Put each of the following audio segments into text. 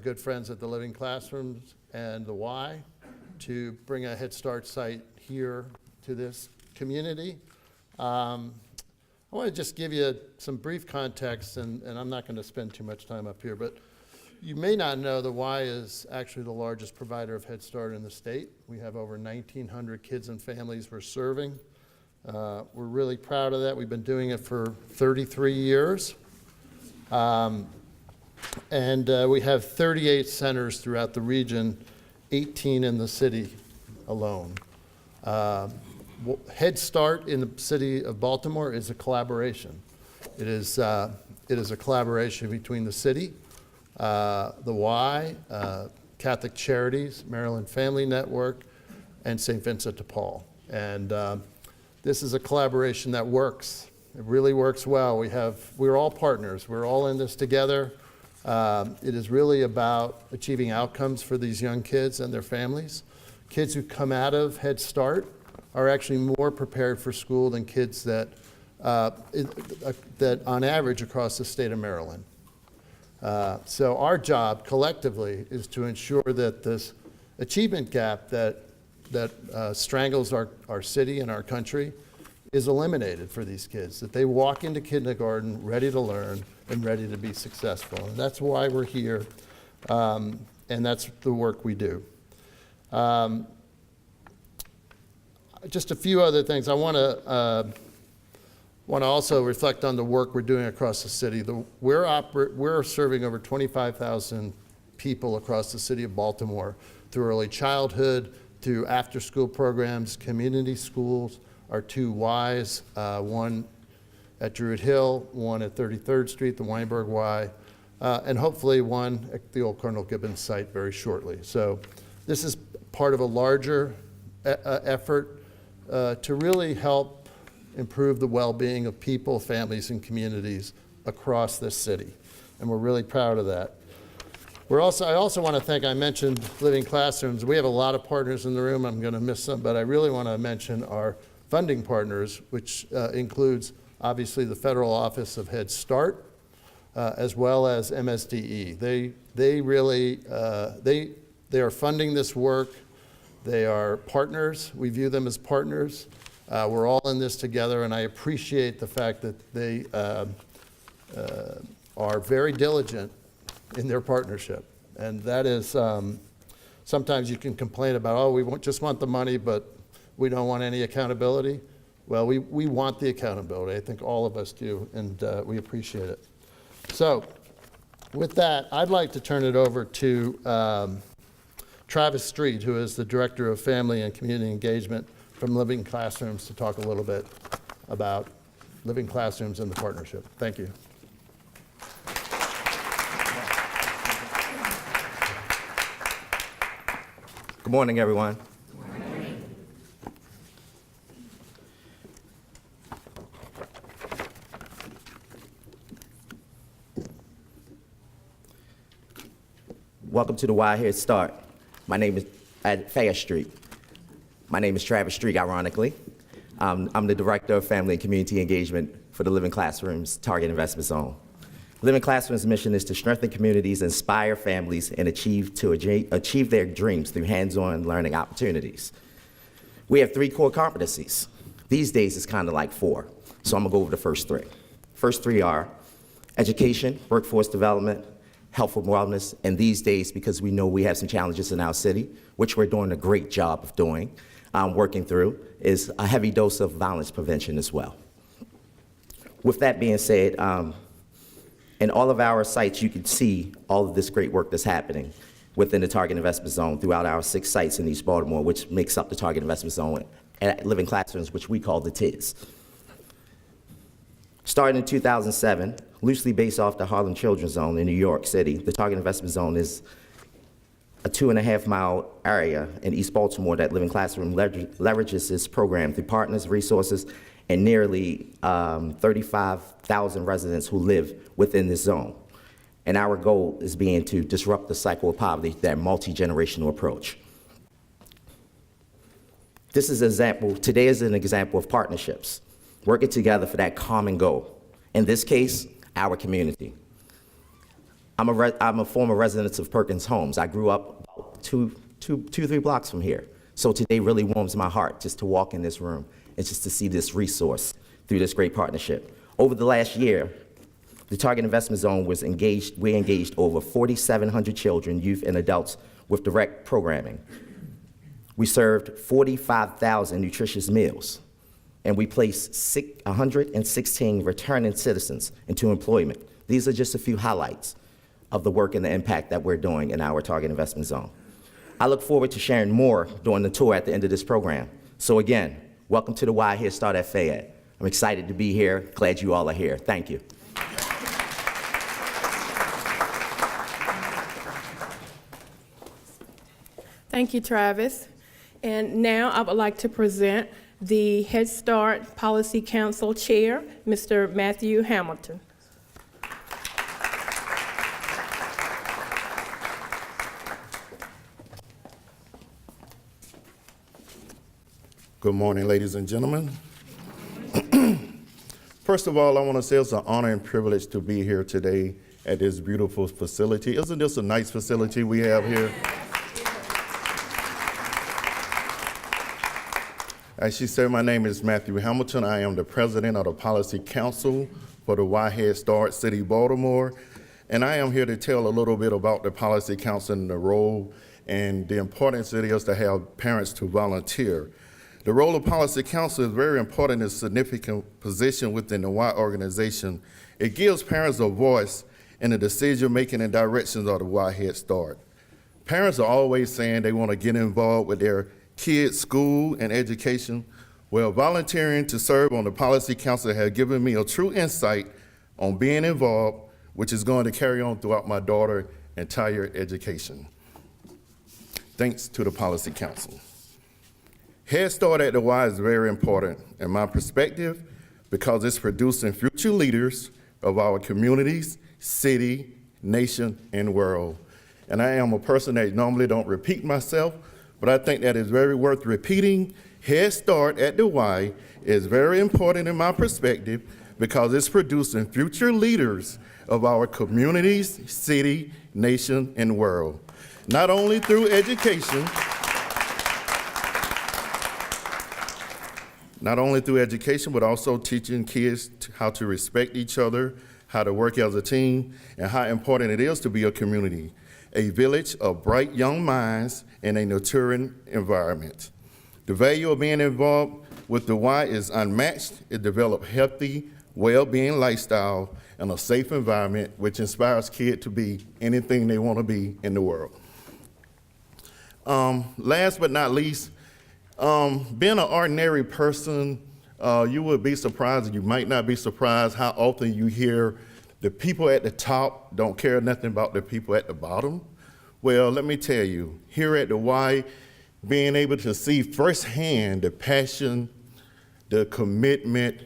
good friends at the Living Classrooms and the Y to bring a Head Start site here to this community. I want to just give you some brief context, and I'm not going to spend too much time up here, but you may not know the Y is actually the largest provider of Head Start in the state. We have over 1,900 kids and families we're serving. We're really proud of that. We've been doing it for 33 years. And we have 38 centers throughout the region, 18 in the city alone. Head Start in the city of Baltimore is a collaboration. It is a collaboration between the city, the Y, Catholic Charities, Maryland Family Network, and St. Vincent de Paul. And this is a collaboration that works. It really works well. We're all partners. We're all in this together. It is really about achieving outcomes for these young kids and their families. Kids who come out of Head Start are actually more prepared for school than kids that on average across the state of Maryland. So our job collectively is to ensure that this achievement gap that strangles our city and our country is eliminated for these kids, that they walk into kindergarten ready to learn and ready to be successful. And that's why we're here, and that's the work we do. Just a few other things. I want to also reflect on the work we're doing across the city. We're serving over 25,000 people across the city of Baltimore through early childhood, through after-school programs, community schools, our two Ys, one at Druid Hill, one at 33rd Street, the Weinberg Y, and hopefully one at the old Colonel Gibbons site very shortly. So this is part of a larger effort to really help improve the well-being of people, families, and communities across this city. And we're really proud of that. I also want to thank, I mentioned Living Classrooms. We have a lot of partners in the room. I'm going to miss some, but I really want to mention our funding partners, which includes obviously the Federal Office of Head Start, as well as MSDE. They really, they are funding this work. They are partners. We view them as partners. We're all in this together, and I appreciate the fact that they are very diligent in their partnership. And that is, sometimes you can complain about, oh, we just want the money, but we don't want any accountability. Well, we want the accountability. I think all of us do, and we appreciate it. So with that, I'd like to turn it over to Travis Street, who is the Director of Family and Community Engagement from Living Classrooms, to talk a little bit about Living Classrooms and the partnership. Thank you. Good morning, everyone. Good morning. Welcome to the Y Head Start. My name is at Fayette Street. My name is Travis Street, ironically. I'm the Director of Family and Community Engagement for the Living Classrooms Target Investment Zone. Living Classrooms' mission is to strengthen communities, inspire families, and achieve their dreams through hands-on learning opportunities. We have 3 core competencies. These days, it's kind of like 4, so I'm gonna go over the first 3. First 3 are education, workforce development, health and wellness, and these days, because we know we have some challenges in our city, which we're doing a great job of doing, working through, is a heavy dose of violence prevention as well. With that being said, in all of our sites, you can see all of this great work that's happening within the Target Investment Zone throughout our 6 sites in East Baltimore, which makes up the Target Investment Zone, at Living Classrooms, which we call the TIZ. Starting in 2007, loosely based off the Harlem Children's Zone in New York City, the Target Investment Zone is a 2.5-mile area in East Baltimore that Living Classroom leverages this program through partners, resources, and nearly 35,000 residents who live within this zone. And our goal is being to disrupt the cycle of poverty, that multi-generational approach. This is an example, today is an example of partnerships, working together for that common goal. In this case, our community. I'm a former resident of Perkins Homes. I grew up about 3 blocks from here. So today really warms my heart just to walk in this room and just to see this resource through this great partnership. Over the last year, the Target Investment Zone we engaged over 4,700 children, youth, and adults with direct programming. We served 45,000 nutritious meals, and we placed 116 returning citizens into employment. These are just a few highlights of the work and the impact that we're doing in our Target Investment Zone. I look forward to sharing more during the tour at the end of this program. So again, welcome to the Why Head Start at Fayette. I'm excited to be here. Glad you all are here. Thank you. Thank you, Travis. And now I would like to present the Head Start Policy Council Chair, Mr. Matthew Hamilton. Good morning, ladies and gentlemen. First of all, I want to say it's an honor and privilege to be here today at this beautiful facility. Isn't this a nice facility we have here? As she said, my name is Matthew Hamilton. I am the president of the Policy Council for the Why Head Start City, Baltimore. And I am here to tell a little bit about the Policy Council and the role and the importance it is to have parents to volunteer. The role of Policy Council is very important and significant position within the Y organization. It gives parents a voice in the decision-making and directions of the Y Head Start. Parents are always saying they want to get involved with their kids' school and education. Well, volunteering to serve on the Policy Council has given me a true insight on being involved, which is going to carry on throughout my daughter's entire education. Thanks to the Policy Council. Head Start at the Y is very important in my perspective because it's producing future leaders of our communities, city, nation, and world. And I am a person that normally don't repeat myself, but I think that is very worth repeating. Head Start at the Y is very important in my perspective because it's producing future leaders of our communities, city, nation, and world. Not only through education, but also teaching kids how to respect each other, how to work as a team, and how important it is to be a community, a village of bright young minds in a nurturing environment. The value of being involved with the Y is unmatched. It develops healthy, well-being lifestyle and a safe environment which inspires kids to be anything they want to be in the world. Last but not least, being an ordinary person, you would be surprised, and you might not be surprised how often you hear the people at the top don't care nothing about the people at the bottom. Well, let me tell you, here at the Y, being able to see firsthand the passion, the commitment,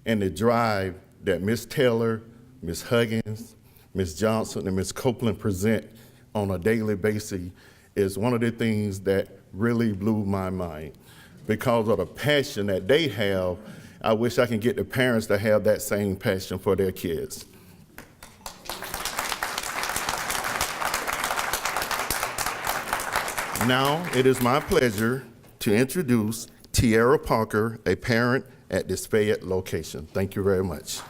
and the drive that Ms. Taylor, Ms. Huggins, Ms. Johnson, and Ms. Copeland present on a daily basis is one of the things that really blew my mind. Because of the passion that they have, I wish I can get the parents to have that same passion for their kids. Now, it is my pleasure to introduce Tiara Parker, a parent at this Fayette location. Thank you very much.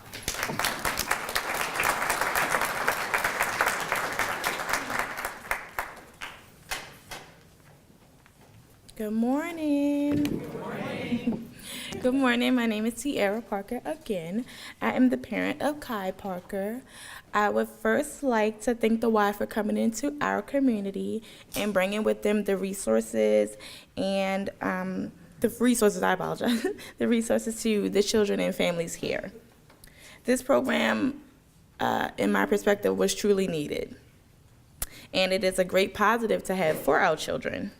Good morning. Good morning. Good morning. My name is Tiara Parker again. I am the parent of Kai Parker. I would first like to thank the Y for coming into our community and bringing with them the resources and the resources to the children and families here. This program, in my perspective, was truly needed, and it is a great positive to have for our children.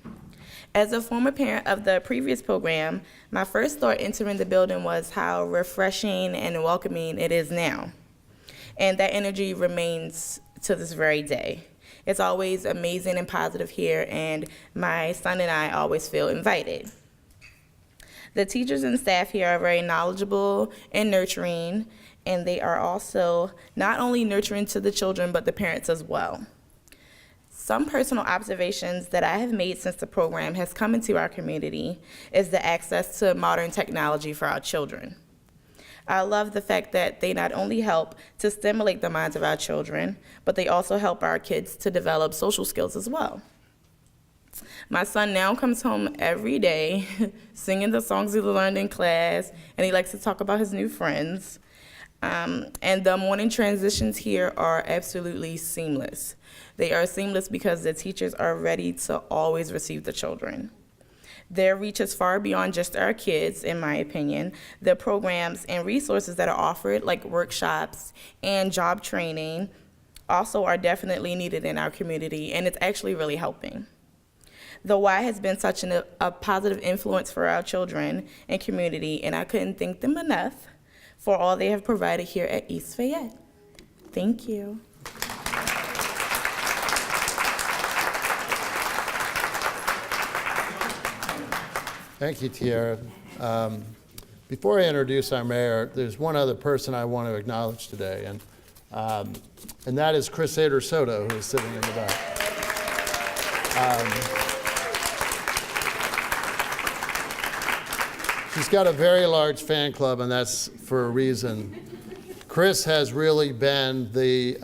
As a former parent of the previous program, my first thought entering the building was how refreshing and welcoming it is now. And that energy remains to this very day. It's always amazing and positive here, and my son and I always feel invited. The teachers and staff here are very knowledgeable and nurturing, and they are also not only nurturing to the children, but the parents as well. Some personal observations that I have made since the program has come into our community is the access to modern technology for our children. I love the fact that they not only help to stimulate the minds of our children, but they also help our kids to develop social skills as well. My son now comes home every day singing the songs he learned in class, and he likes to talk about his new friends. And the morning transitions here are absolutely seamless. They are seamless because the teachers are ready to always receive the children. Their reach is far beyond just our kids, in my opinion. The programs and resources that are offered, like workshops and job training, also are definitely needed in our community, and it's actually really helping. The Y has been such a positive influence for our children and community, and I couldn't thank them enough for all they have provided here at East Fayette. Thank you. Thank you, Tiara. Before I introduce our mayor, there's one other person I want to acknowledge today, and that is Chris Ader Soto, who is sitting in the back. She's got a very large fan club, and that's for a reason. Chris has really been the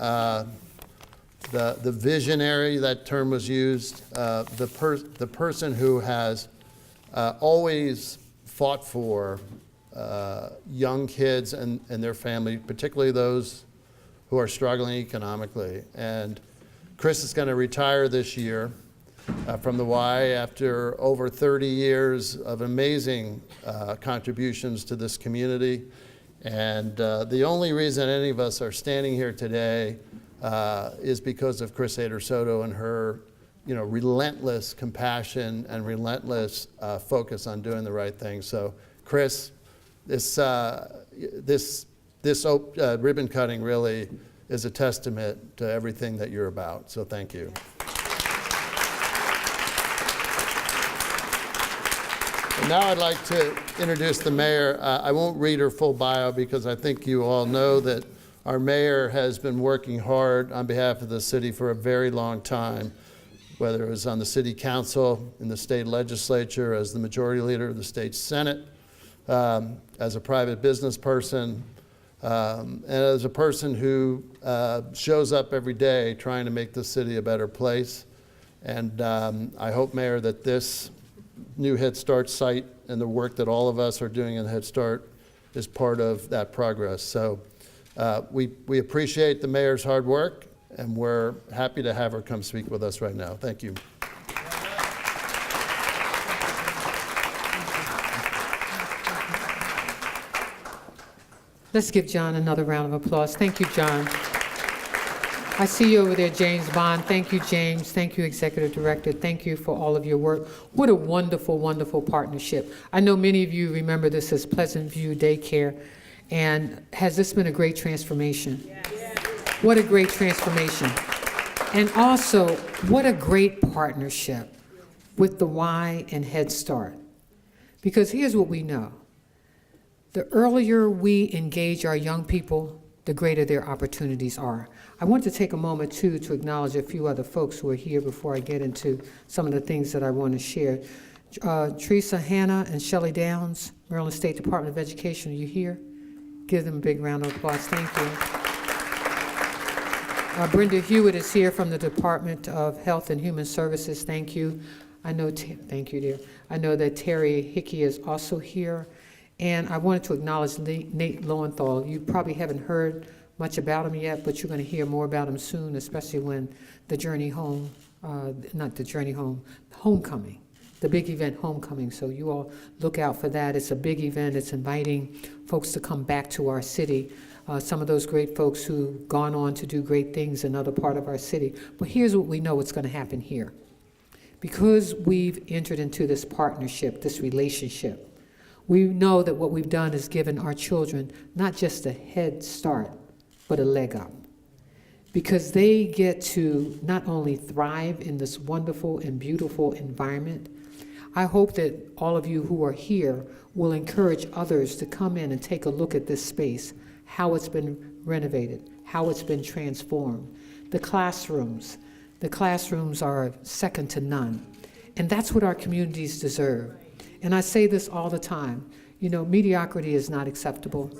visionary, that term was used, the person who has always fought for young kids and their family, particularly those who are struggling economically. And Chris is going to retire this year from the Y after over 30 years of amazing contributions to this community. And the only reason any of us are standing here today is because of Chris Ader Soto and her relentless compassion and relentless focus on doing the right thing. So, Chris, this ribbon cutting really is a testament to everything that you're about. So, thank you. And now I'd like to introduce the mayor. I won't read her full bio because I think you all know that our mayor has been working hard on behalf of the city for a very long time, whether it was on the city council, in the state legislature, as the majority leader of the state senate, as a private business person, and as a person who shows up every day trying to make the city a better place. And I hope, Mayor, that this new Head Start site and the work that all of us are doing in Head Start is part of that progress. So we appreciate the mayor's hard work, and we're happy to have her come speak with us right now. Thank you. Let's give John another round of applause. Thank you, John. I see you over there, James Bond. Thank you, James. Thank you, Executive Director. Thank you for all of your work. What a wonderful, wonderful partnership. I know many of you remember this as Pleasant View Daycare. And has this been a great transformation? Yes. What a great transformation. And also, what a great partnership with the Y and Head Start. Because here's what we know. The earlier we engage our young people, the greater their opportunities are. I want to take a moment, too, to acknowledge a few other folks who are here before I get into some of the things that I want to share. Teresa Hanna and Shelley Downs, Maryland State Department of Education, are you here? Give them a big round of applause. Thank you. Brenda Hewitt is here from the Department of Health and Human Services. Thank you. Thank you, dear. I know that Terry Hickey is also here. And I wanted to acknowledge Nate Lowenthal. You probably haven't heard much about him yet, but you're going to hear more about him soon, especially when the Journey Home, Homecoming, the big event, Homecoming. So you all look out for that. It's a big event. It's inviting folks to come back to our city. Some of those great folks who've gone on to do great things in other part of our city. But here's what we know what's going to happen here. Because we've entered into this partnership, this relationship, we know that what we've done is given our children not just a head start, but a leg up. Because they get to not only thrive in this wonderful and beautiful environment, I hope that all of you who are here will encourage others to come in and take a look at this space. how it's been renovated, how it's been transformed. The classrooms are second to none. And that's what our communities deserve. And I say this all the time, you know, mediocrity is not acceptable.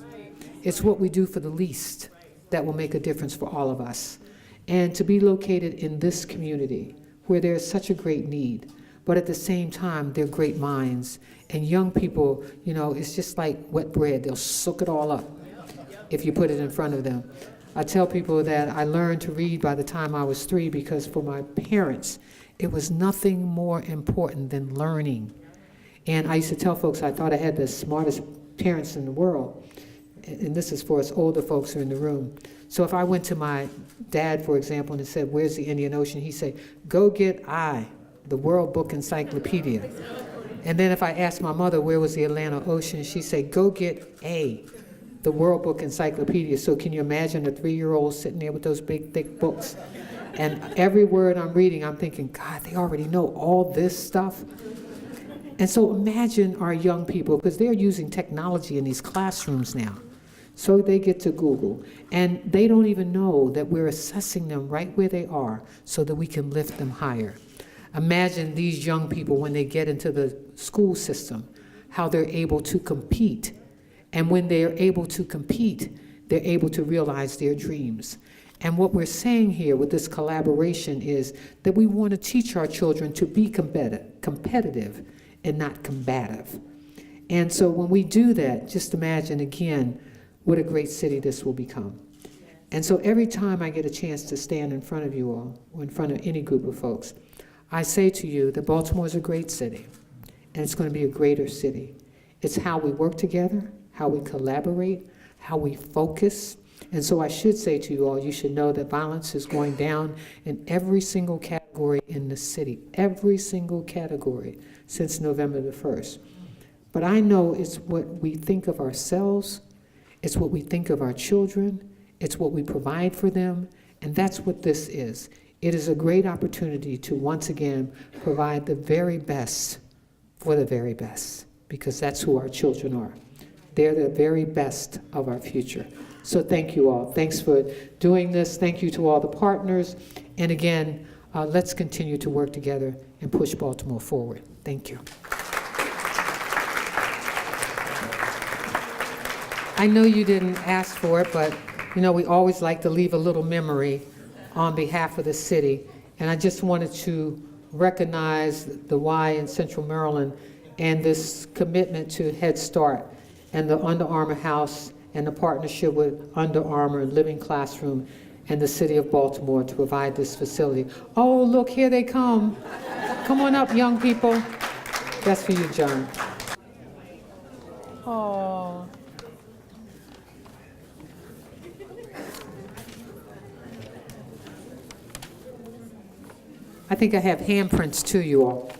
It's what we do for the least that will make a difference for all of us. And to be located in this community where there's such a great need, but at the same time, they're great minds. And young people, you know, it's just like wet bread. They'll soak it all up if you put it in front of them. I tell people that I learned to read by the time I was 3 because for my parents, it was nothing more important than learning. And I used to tell folks I thought I had the smartest parents in the world. And this is for us older folks who are in the room. So if I went to my dad, for example, and said, "Where's the Indian Ocean?" he'd say, "Go get the World Book Encyclopedia." And then if I asked my mother where was the Atlantic Ocean, she'd say, "Go get the World Book Encyclopedia." So can you imagine a 3-year-old sitting there with those big, thick books? And every word I'm reading, I'm thinking, God, they already know all this stuff. And so imagine our young people, because they're using technology in these classrooms now. So they get to Google, and they don't even know that we're assessing them right where they are so that we can lift them higher. Imagine these young people when they get into the school system, how they're able to compete. And when they're able to compete, they're able to realize their dreams. And what we're saying here with this collaboration is that we want to teach our children to be competitive and not combative. And so when we do that, just imagine again what a great city this will become. And so every time I get a chance to stand in front of you all, or in front of any group of folks, I say to you that Baltimore is a great city, and it's going to be a greater city. It's how we work together, how we collaborate, how we focus. And so I should say to you all, you should know that violence is going down in every single category in the city, every single category since November the 1st. But I know it's what we think of ourselves, it's what we think of our children, it's what we provide for them, and that's what this is. It is a great opportunity to once again provide the very best for the very best, because that's who our children are. They're the very best of our future. So thank you all. Thanks for doing this. Thank you to all the partners. And again, let's continue to work together and push Baltimore forward. Thank you. I know you didn't ask for it, but you know, we always like to leave a little memory on behalf of the city. And I just wanted to recognize the Y in Central Maryland and this commitment to Head Start and the Under Armour House and the partnership with Under Armour and Living Classroom and the City of Baltimore to provide this facility. Oh, look, here they come. Come on up, young people. That's for you, John. Oh. I think I have handprints too, you all.